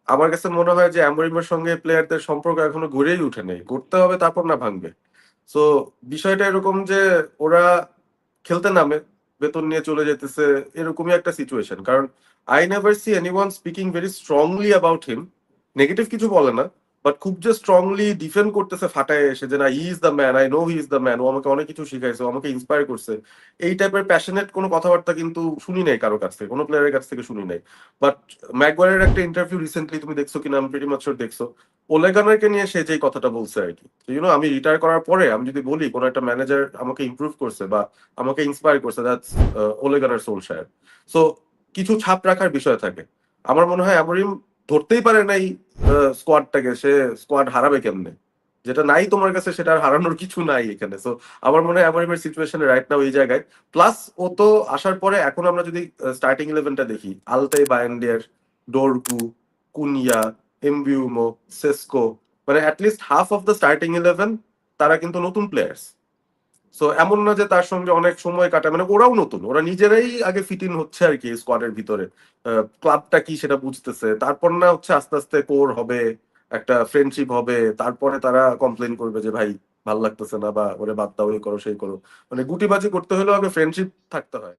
আমার কাছে মনে হয় যে অ্যামোরিমের সঙ্গে প্লেয়ারদের সম্পর্ক এখনো গড়েই উঠে নেই, গড়তে হবে তারপর না ভাঙবে। সো বিষয়টা এরকম যে ওরা খেলতে নামে, বেতন নিয়ে চলে যেতেছে, এরকমই একটা সিচুয়েশন। কারণ I never see anyone speaking very strongly about him, negative কিছু বলে না, বাট খুব যে স্ট্রংলি ডিফেন্ড করতেছে ফাটায় এসে যে না he is the man, I know he is the man, ও আমাকে অনেক কিছু শিখাইছে, ও আমাকে ইন্সপায়ার করছে, এই টাইপের প্যাশনেট কোনো কথাবার্তা কিন্তু শুনি নাই কারো কাছ থেকে, কোনো প্লেয়ারের কাছ থেকে শুনি নাই। বাট ম্যাকগুয়ারের একটা ইন্টারভিউ রিসেন্টলি তুমি দেখছো কিনা, আমি প্রিটি মাচ শিওর দেখছো, ওলে গানারকে নিয়ে সে যেই কথাটা বলছে আর কি, আমি রিটায়ার করার পরে আমি যদি বলি কোনো একটা ম্যানেজার আমাকে ইমপ্রুভ করছে বা আমাকে ইন্সপায়ার করছে, দ্যাটস ওলে গানার সোলশায়ার। সো কিছু ছাপ রাখার বিষয় থাকে। আমার মনে হয় অ্যামোরিম ধরতেই পারে নাই স্কোয়াডটাকে, সে স্কোয়াড হারাবে কেমনে, যেটা নাই তোমার কাছে সেটা আর হারানোর কিছু নাই এখানে। সো আমার মনে হয় অ্যামোরিমের সিচুয়েশন রাইট নাও এই জায়গায়। প্লাস ও তো আসার পরে এখন আমরা যদি স্টার্টিং ইলেভেনটা দেখি, আলতাই বায়ান্ডিয়ার, ডোরগু, কুনিয়া, এমবিউমো, সেস্কো, মানে at least half of the starting eleven তারা কিন্তু নতুন প্লেয়ার্স। সো এমন না যে তার সঙ্গে অনেক সময় কাটা, মানে ওরাও নতুন, ওরা নিজেরাই আগে ফিট ইন হচ্ছে আর কি স্কোয়াডের ভিতরে, ক্লাবটা কি সেটা বুঝতেছে, তারপর না হচ্ছে আস্তে আস্তে কোর হবে, একটা ফ্রেন্ডশিপ হবে, তারপরে তারা কমপ্লেন করবে যে ভাই ভাল লাগতেছে না বা ওরে বাদ দাও, এই করো সেই করো। মানে গুটিবাজি করতে হলেও আগে ফ্রেন্ডশিপ থাকতে হয়।